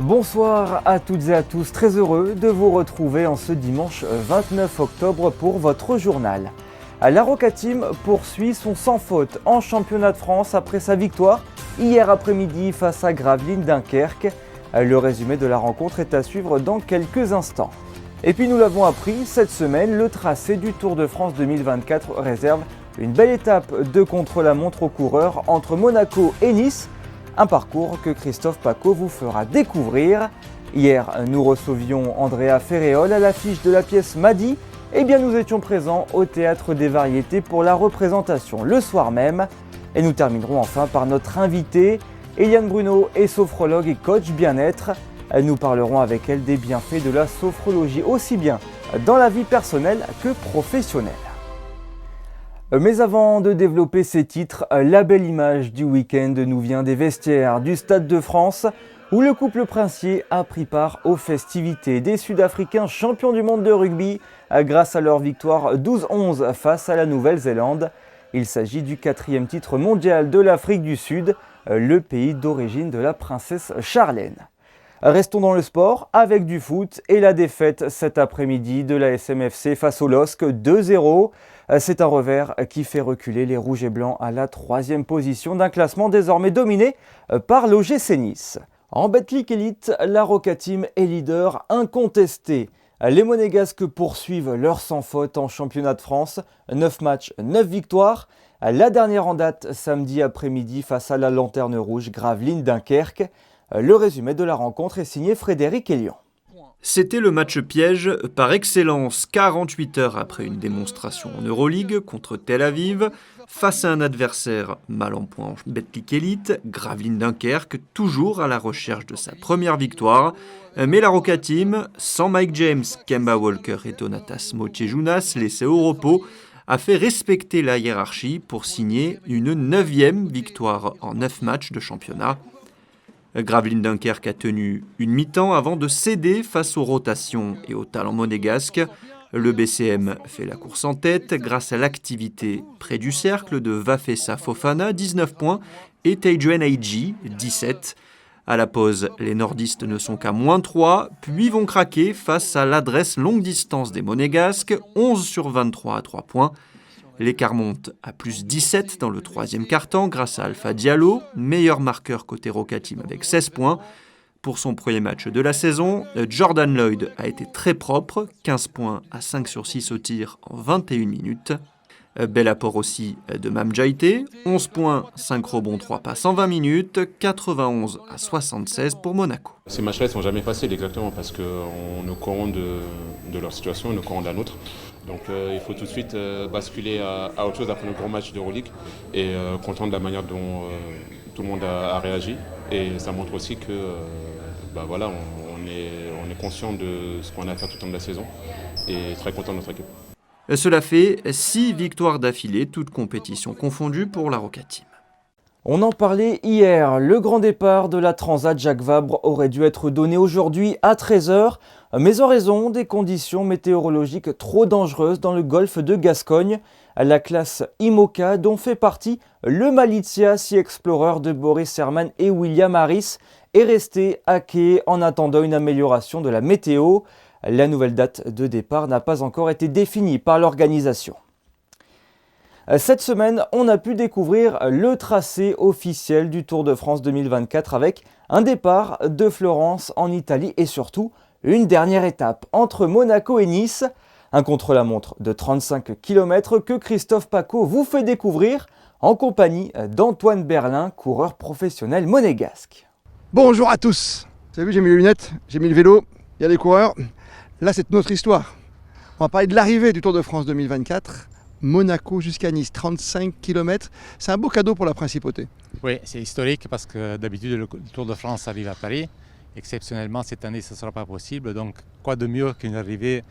Bonsoir à toutes et à tous, très heureux de vous retrouver en ce dimanche 29 octobre pour votre journal. La Roca Team poursuit son sans faute en championnat de France après sa victoire hier après-midi face à Gravelines Dunkerque. Le résumé de la rencontre est à suivre dans quelques instants. Et puis nous l'avons appris, cette semaine, le tracé du Tour de France 2024 réserve une belle étape de contre-la-montre aux coureurs entre Monaco et Nice. Un parcours que Christophe Pacaud vous fera découvrir. Hier, nous recevions Andrea Ferréol à l'affiche de la pièce Madi. Eh bien, nous étions présents au Théâtre des Variétés pour la représentation le soir même. Et nous terminerons enfin par notre invitée, Eliane Bruno est sophrologue et coach bien-être. Nous parlerons avec elle des bienfaits de la sophrologie, aussi bien dans la vie personnelle que professionnelle. Mais avant de développer ces titres, la belle image du week-end nous vient des vestiaires du Stade de France, où le couple princier a pris part aux festivités des Sud-Africains champions du monde de rugby grâce à leur victoire 12-11 face à la Nouvelle-Zélande. Il s'agit du 4e titre mondial de l'Afrique du Sud, le pays d'origine de la princesse Charlène. Restons dans le sport avec du foot et la défaite cet après-midi de la SMFC face au LOSC 2-0. C'est un revers qui fait reculer les Rouges et Blancs à la 3e position d'un classement désormais dominé par l'OGC Nice. En Betclic Elite, la Roca Team est leader incontesté. Les Monégasques poursuivent leur sans faute en championnat de France. 9 matchs, 9 victoires. La dernière en date samedi après-midi face à la Lanterne Rouge Gravelines Dunkerque. Le résumé de la rencontre est signé Frédéric Elian. C'était le match piège par excellence, 48 heures après une démonstration en Euroleague contre Tel Aviv, face à un adversaire mal en point en Betclic Elite, Gravelines Dunkerque, toujours à la recherche de sa première victoire. Mais la Roca Team, sans Mike James, Kemba Walker et Donatas Motiejunas laissés au repos, a fait respecter la hiérarchie pour signer une 9e victoire en 9 matchs de championnat. Gravelines Dunkerque a tenu une mi-temps avant de céder face aux rotations et aux talents monégasques. Le BCM fait la course en tête grâce à l'activité près du cercle de Wafessa Fofana, 19 points, et Tejuan Aidji, 17. À la pause, les nordistes ne sont qu'à -3, puis vont craquer face à l'adresse longue distance des monégasques, 11 sur 23 à 3 points. L'écart monte à plus 17 dans le 3e quart-temps grâce à Alpha Diallo, meilleur marqueur côté Roca Team avec 16 points. Pour son premier match de la saison, Jordan Lloyd a été très propre, 15 points à 5 sur 6 au tir en 21 minutes. Bel apport aussi de Mam Jaité, 11 points, 5 rebonds, 3 passes en 20 minutes, 91 à 76 pour Monaco. Ces matchs-là ne sont jamais faciles exactement parce qu'on nous corrompt de leur situation, on nous corrompt de la nôtre. Donc il faut tout de suite basculer à autre chose après le gros match d'Euroleague et content de la manière dont tout le monde a réagi. Et ça montre aussi que voilà, on est conscient de ce qu'on a à faire tout au long de la saison et très content de notre équipe. Cela fait 6 victoires d'affilée, toutes compétitions confondues pour la Roca Team. On en parlait hier, le grand départ de la Transat Jacques Vabre aurait dû être donné aujourd'hui à 13h, mais en raison des conditions météorologiques trop dangereuses dans le golfe de Gascogne, la classe IMOCA dont fait partie le Malizia Sea Explorer de Boris Herman et William Harris est restée à quai en attendant une amélioration de la météo. La nouvelle date de départ n'a pas encore été définie par l'organisation. Cette semaine, on a pu découvrir le tracé officiel du Tour de France 2024 avec un départ de Florence en Italie et surtout une dernière étape entre Monaco et Nice. Un contre-la-montre de 35 km que Christophe Pacaud vous fait découvrir en compagnie d'Antoine Berlin, coureur professionnel monégasque. Bonjour à tous. Vous avez vu, j'ai mis les lunettes, j'ai mis le vélo, il y a les coureurs. Là, c'est notre histoire. On va parler de l'arrivée du Tour de France 2024. Monaco jusqu'à Nice, 35 km. C'est un beau cadeau pour la principauté. Oui, c'est historique parce que d'habitude, le Tour de France arrive à Paris. Exceptionnellement, cette année, ce ne sera pas possible. Donc, quoi de mieux qu'une arrivée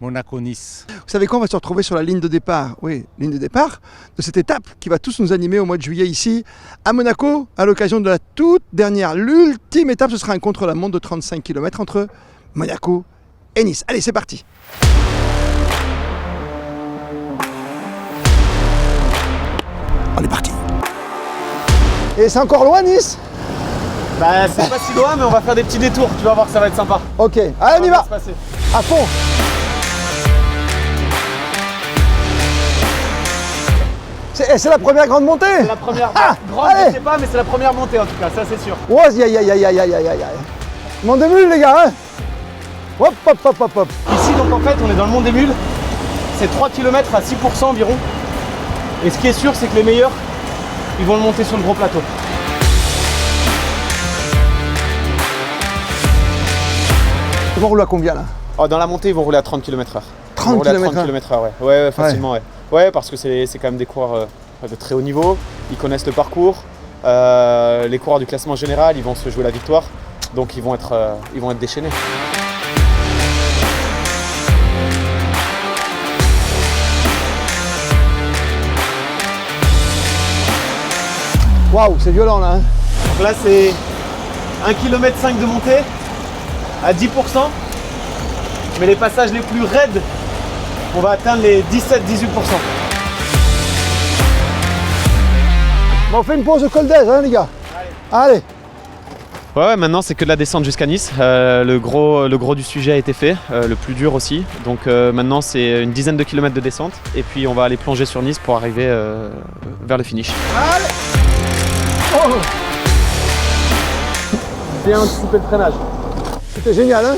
Monaco-Nice. Vous savez quoi, on va se retrouver sur la ligne de départ. Oui, ligne de départ de cette étape qui va tous nous animer au mois de juillet ici à Monaco, à l'occasion de la toute dernière, l'ultime étape. Ce sera un contre-la-montre de 35 km entre Monaco et Nice. Allez, c'est parti. On est parti. Et c'est encore loin Nice. Bah c'est pas si loin, mais on va faire des petits détours, tu vas voir, ça va être sympa. Ok, allez on y va, à fond. C'est la première grande montée. C'est la première grande, allez. je sais pas, mais c'est la première montée en tout cas, ça c'est sûr. Oh, aïe aïe aïe aïe aïe aïe aïe. Mont des Mules les gars, hein. Hop hop hop hop hop. Ici donc en fait on est dans le Mont des Mules, c'est 3 km à 6% environ. Et ce qui est sûr c'est que les meilleurs, ils vont le monter sur le gros plateau. Ils vont rouler à combien là? Oh, dans la montée ils vont rouler à 30 km/h. 30 km/h, ouais. Ouais, facilement, ouais. Ouais, parce que c'est quand même des coureurs de très haut niveau, ils connaissent le parcours. Les coureurs du classement général, ils vont se jouer la victoire, donc ils vont être déchaînés. Waouh, c'est violent là. Hein. Donc là, c'est 1,5 km de montée à 10%, mais les passages les plus raides, on va atteindre les 17-18%. Bon, on fait une pause au col d'Aise, hein les gars. Allez. Ouais, maintenant c'est que de la descente jusqu'à Nice. Le gros du sujet a été fait, le plus dur aussi. Donc maintenant c'est une dizaine de kilomètres de descente et puis on va aller plonger sur Nice pour arriver vers le finish. Allez. Oh. Bien anticipé le freinage. C'était génial, hein.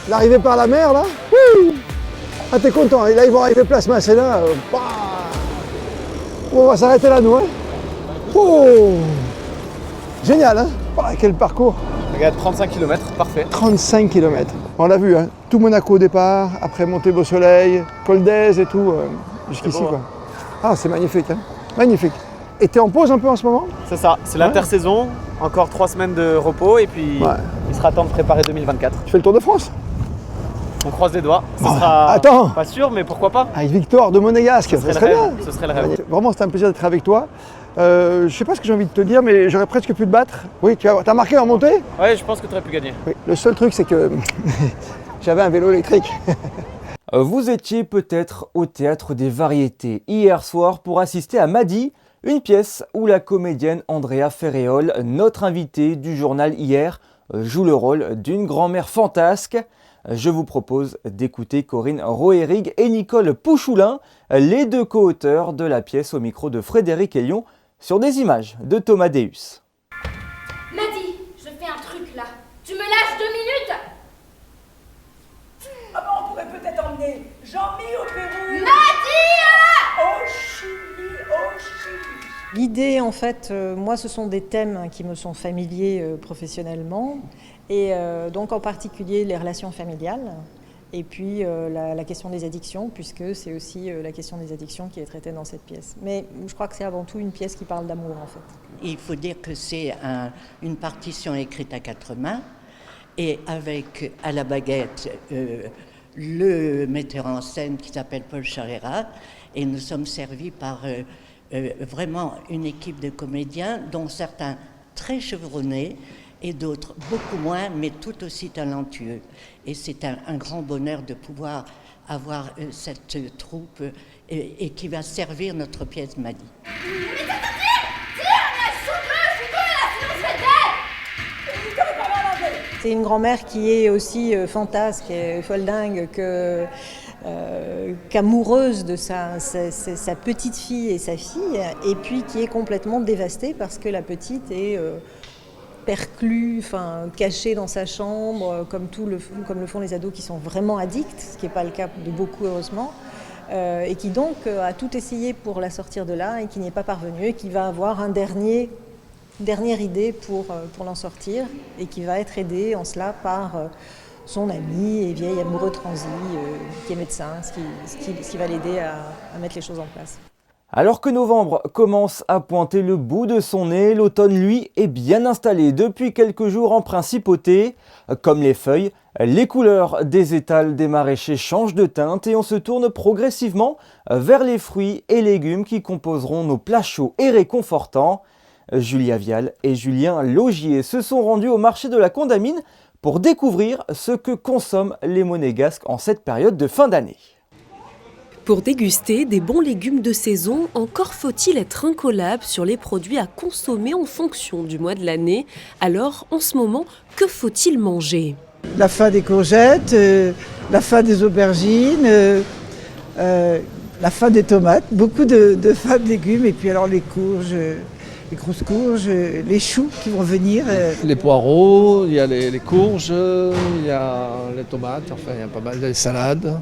L'arrivée par la mer là. Wouh. Ah t'es content, et là ils vont arriver place Masséna. On va s'arrêter là nous, hein. Oh. Génial, hein. Oh, quel parcours. Regarde, 35 km, parfait. 35 km. On l'a vu, hein. Tout Monaco au départ, après montée Beau Soleil, col d'Aise et tout, jusqu'ici beau, quoi. Ah c'est magnifique, hein. Magnifique. Et t'es en pause un peu en ce moment? C'est ça, c'est l'intersaison, encore 3 semaines de repos et puis il sera temps de préparer 2024. Tu fais le Tour de France? On croise les doigts, ce sera attends. pas sûr mais pourquoi pas? Avec Victor de Monégasque, Ce serait le rêve. Vraiment c'était un plaisir d'être avec toi. Je sais pas ce que j'ai envie de te dire mais j'aurais presque pu te battre. Oui, tu as marqué en montée? Ouais, je pense que tu aurais pu gagner. Oui, le seul truc c'est que j'avais un vélo électrique. Vous étiez peut-être au Théâtre des Variétés hier soir pour assister à Madi, une pièce où la comédienne Andrea Ferréol, notre invitée du journal hier, joue le rôle d'une grand-mère fantasque. Je vous propose d'écouter Corinne Roerig et Nicole Pouchoulin, les deux co-auteurs de la pièce au micro de Frédéric Elion, sur des images de Thomas Deus. Madi, je fais un truc là. Tu me lâches 2 minutes? Ah bah on pourrait peut-être emmener Jean-Mi au Pérou. Madi! Au Chili, au Chili. L'idée, en fait, moi, ce sont des thèmes qui me sont familiers professionnellement, et donc en particulier les relations familiales, et puis la question des addictions, puisque c'est aussi la question des addictions qui est traitée dans cette pièce. Mais je crois que c'est avant tout une pièce qui parle d'amour, en fait. Il faut dire que c'est une partition écrite à 4 mains, et avec à la baguette le metteur en scène qui s'appelle Paul Charera, et nous sommes servis par vraiment une équipe de comédiens, dont certains très chevronnés et d'autres beaucoup moins, mais tout aussi talentueux. Et c'est un grand bonheur de pouvoir avoir cette troupe et qui va servir notre pièce Madi. C'est une grand-mère qui est aussi fantasque et folle dingue qu'amoureuse de sa petite fille et sa fille, et puis qui est complètement dévastée parce que la petite est perclue, cachée dans sa chambre, comme le font les ados qui sont vraiment addicts, ce qui n'est pas le cas de beaucoup heureusement, et qui donc a tout essayé pour la sortir de là et qui n'y est pas parvenue, et qui va avoir dernière idée pour l'en sortir, et qui va être aidé en cela par son ami et vieil amoureux transi qui est médecin, ce qui va l'aider à mettre les choses en place. Alors que novembre commence à pointer le bout de son nez, l'automne, lui, est bien installé depuis quelques jours en principauté. Comme les feuilles, les couleurs des étals des maraîchers changent de teinte et on se tourne progressivement vers les fruits et légumes qui composeront nos plats chauds et réconfortants. Julia Vial et Julien Laugier se sont rendus au marché de la Condamine pour découvrir ce que consomment les Monégasques en cette période de fin d'année. Pour déguster des bons légumes de saison, encore faut-il être incollable sur les produits à consommer en fonction du mois de l'année. Alors, en ce moment, que faut-il manger ? La fin des courgettes, la fin des aubergines, la fin des tomates, beaucoup de fins de légumes, et puis alors les courges, les grosses courges, les choux qui vont venir. Les poireaux, il y a les courges, il y a les tomates, enfin il y a pas mal, les salades.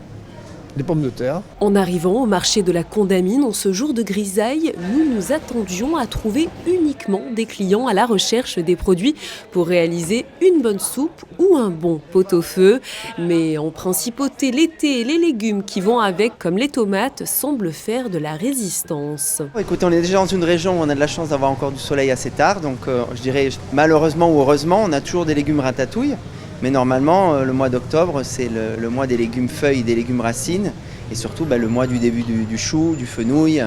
Des pommes de terre. En arrivant au marché de la Condamine en ce jour de grisaille, nous nous attendions à trouver uniquement des clients à la recherche des produits pour réaliser une bonne soupe ou un bon pot-au-feu. Mais en principauté, l'été, les légumes qui vont avec, comme les tomates, semblent faire de la résistance. Écoutez, on est déjà dans une région où on a de la chance d'avoir encore du soleil assez tard, donc je dirais malheureusement ou heureusement, on a toujours des légumes ratatouille. Mais normalement, le mois d'octobre, c'est le mois des légumes feuilles, des légumes racines, et surtout le mois du début du chou, du fenouil.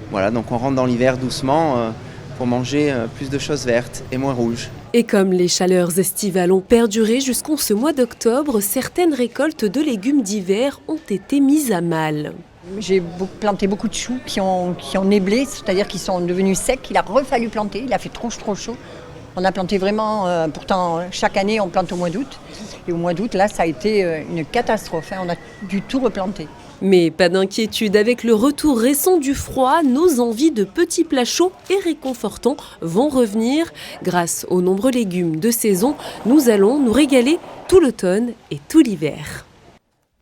Voilà, donc on rentre dans l'hiver doucement pour manger plus de choses vertes et moins rouges. Et comme les chaleurs estivales ont perduré jusqu'en ce mois d'octobre, certaines récoltes de légumes d'hiver ont été mises à mal. J'ai planté beaucoup de choux qui ont néblé, c'est-à-dire qu'ils sont devenus secs. Il a refallu planter, il a fait trop chaud. On a planté vraiment, pourtant chaque année on plante au mois d'août. Et au mois d'août, là, ça a été une catastrophe. On a dû tout replanter. Mais pas d'inquiétude, avec le retour récent du froid, nos envies de petits plats chauds et réconfortants vont revenir. Grâce aux nombreux légumes de saison, nous allons nous régaler tout l'automne et tout l'hiver.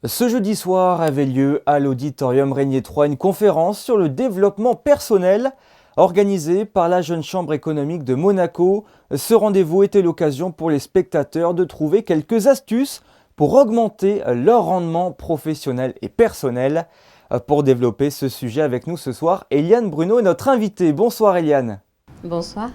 Ce jeudi soir avait lieu à l'Auditorium Régnier 3 une conférence sur le développement personnel. Organisé par la Jeune Chambre économique de Monaco, ce rendez-vous était l'occasion pour les spectateurs de trouver quelques astuces pour augmenter leur rendement professionnel et personnel. Pour développer ce sujet avec nous ce soir, Eliane Bruno est notre invitée. Bonsoir Eliane. Bonsoir.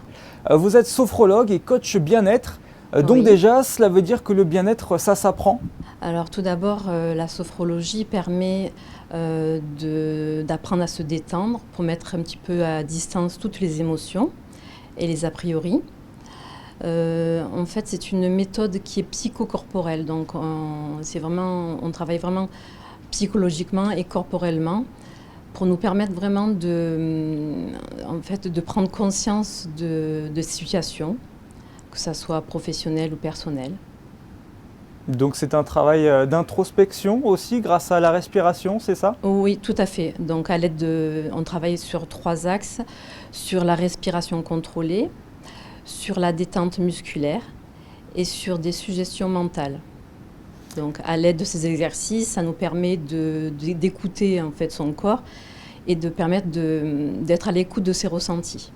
Vous êtes sophrologue et coach bien-être. Donc oui. Déjà, cela veut dire que le bien-être, ça s'apprend ? Alors tout d'abord, la sophrologie permet d'apprendre à se détendre pour mettre un petit peu à distance toutes les émotions et les a priori. En fait, c'est une méthode qui est psychocorporelle, donc on travaille vraiment psychologiquement et corporellement pour nous permettre vraiment de prendre conscience de situations, que ça soit professionnel ou personnel. Donc c'est un travail d'introspection aussi grâce à la respiration, c'est ça ? Oui, tout à fait. Donc on travaille sur 3 axes, sur la respiration contrôlée, sur la détente musculaire et sur des suggestions mentales. Donc à l'aide de ces exercices, ça nous permet d'écouter en fait son corps et de permettre d'être à l'écoute de ses ressentis.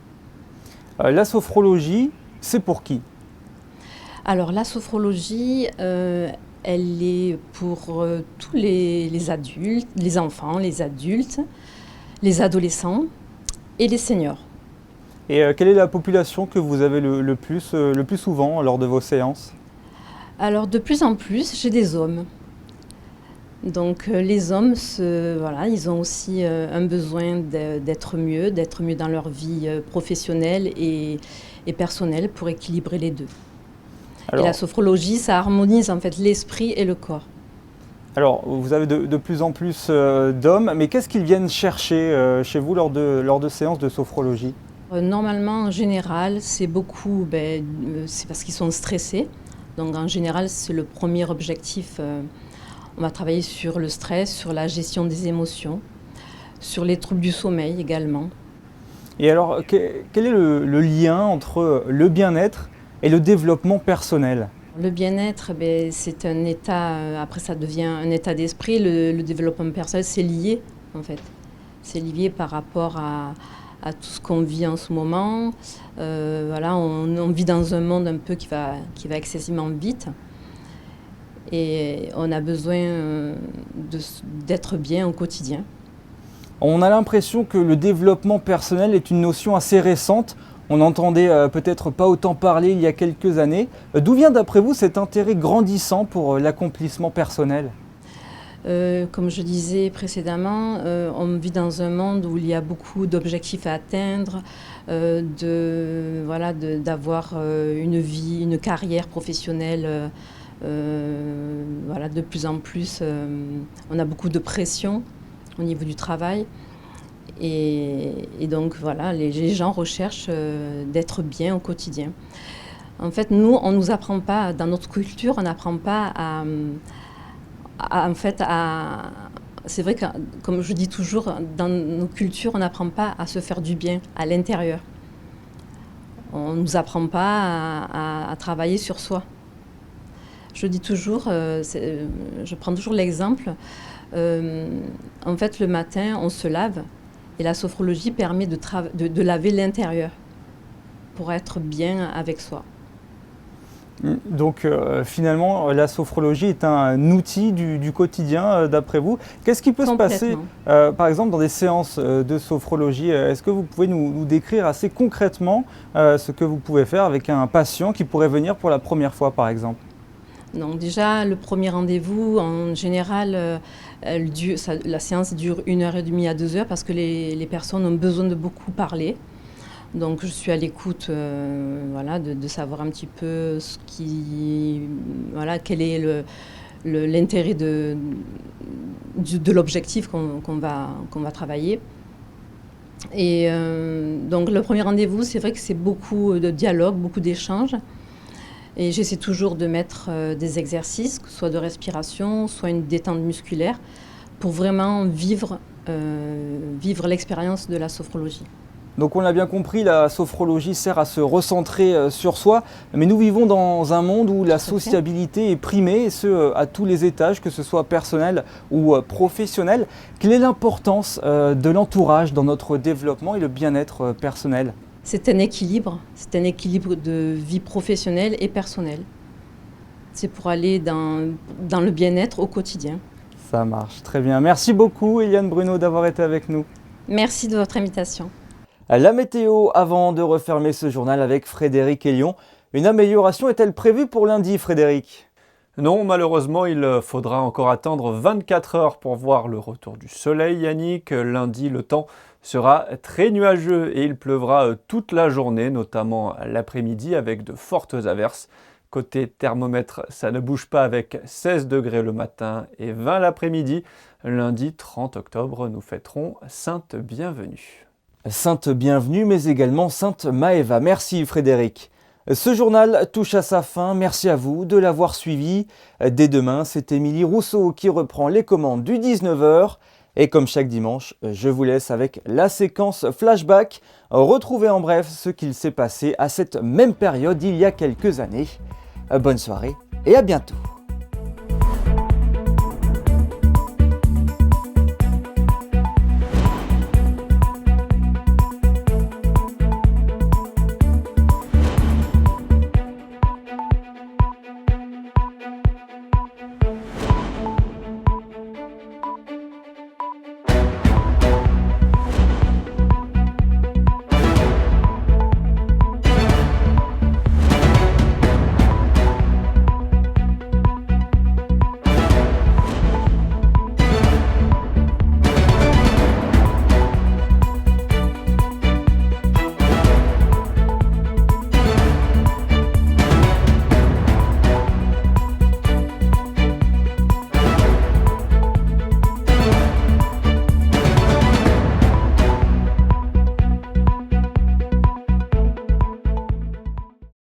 La sophrologie, c'est pour qui ? Alors la sophrologie, elle est pour tous les adultes, les enfants, les adultes, les adolescents et les seniors. Et quelle est la population que vous avez le plus souvent lors de vos séances ? Alors de plus en plus, j'ai des hommes. Donc les hommes, ils ont aussi un besoin d'être mieux dans leur vie professionnelle et personnelle pour équilibrer les deux. Alors, et la sophrologie, ça harmonise en fait l'esprit et le corps. Alors, vous avez de plus en plus d'hommes, mais qu'est-ce qu'ils viennent chercher chez vous lors de séances de sophrologie ? Normalement, en général, c'est beaucoup, c'est parce qu'ils sont stressés. Donc en général, c'est le premier objectif. On va travailler sur le stress, sur la gestion des émotions, sur les troubles du sommeil également. Et alors, quel est le lien entre le bien-être et le développement personnel ? Le bien-être, c'est un état, après ça devient un état d'esprit. Le développement personnel, c'est lié en fait. C'est lié par rapport à tout ce qu'on vit en ce moment. On vit dans un monde un peu qui va excessivement vite. Et on a besoin d'être bien au quotidien. On a l'impression que le développement personnel est une notion assez récente. On n'entendait peut-être pas autant parler il y a quelques années. D'où vient d'après vous cet intérêt grandissant pour l'accomplissement personnel ? Comme je disais précédemment, on vit dans un monde où il y a beaucoup d'objectifs à atteindre, d'avoir une vie, une carrière professionnelle. De plus en plus, on a beaucoup de pression au niveau du travail. Et donc voilà, les gens recherchent d'être bien au quotidien. En fait, nous, on ne nous apprend pas, dans notre culture, on n'apprend pas c'est vrai que, comme je dis toujours, dans nos cultures, on n'apprend pas à se faire du bien à l'intérieur. On ne nous apprend pas à travailler sur soi. Je dis toujours, je prends toujours l'exemple, en fait, le matin, on se lave et la sophrologie permet de laver l'intérieur pour être bien avec soi. Donc finalement, la sophrologie est un outil du quotidien, d'après vous. Qu'est-ce qui peut se passer, par exemple, dans des séances de sophrologie? Est-ce que vous pouvez nous décrire assez concrètement ce que vous pouvez faire avec un patient qui pourrait venir pour la première fois, par exemple? Donc déjà, le premier rendez-vous, en général, la séance dure 1h30 à 2 heures parce que les personnes ont besoin de beaucoup parler. Donc je suis à l'écoute voilà, de savoir un petit peu quel est l'intérêt de l'objectif qu'on va travailler. Et donc le premier rendez-vous, c'est vrai que c'est beaucoup de dialogue, beaucoup d'échanges. Et j'essaie toujours de mettre des exercices, soit de respiration, soit une détente musculaire, pour vraiment vivre l'expérience de la sophrologie. Donc on l'a bien compris, la sophrologie sert à se recentrer sur soi, mais nous vivons dans un monde où la sociabilité est primée, et ce à tous les étages, que ce soit personnel ou professionnel. Quelle est l'importance de l'entourage dans notre développement et le bien-être personnel? C'est un équilibre de vie professionnelle et personnelle. C'est pour aller dans le bien-être au quotidien. Ça marche, très bien. Merci beaucoup Eliane Bruno d'avoir été avec nous. Merci de votre invitation. La météo avant de refermer ce journal avec Frédéric Hélion. Une amélioration est-elle prévue pour lundi, Frédéric? Non, malheureusement, il faudra encore attendre 24 heures pour voir le retour du soleil, Yannick. Lundi, le temps sera très nuageux et il pleuvra toute la journée, notamment l'après-midi avec de fortes averses. Côté thermomètre, ça ne bouge pas avec 16 degrés le matin et 20 l'après-midi. Lundi 30 octobre, nous fêterons Sainte Bienvenue. Sainte Bienvenue, mais également Sainte Maëva. Merci Frédéric. Ce journal touche à sa fin. Merci à vous de l'avoir suivi. Dès demain, c'est Émilie Rousseau qui reprend les commandes du 19h. Et comme chaque dimanche, je vous laisse avec la séquence flashback. Retrouvez en bref ce qu'il s'est passé à cette même période il y a quelques années. Bonne soirée et à bientôt.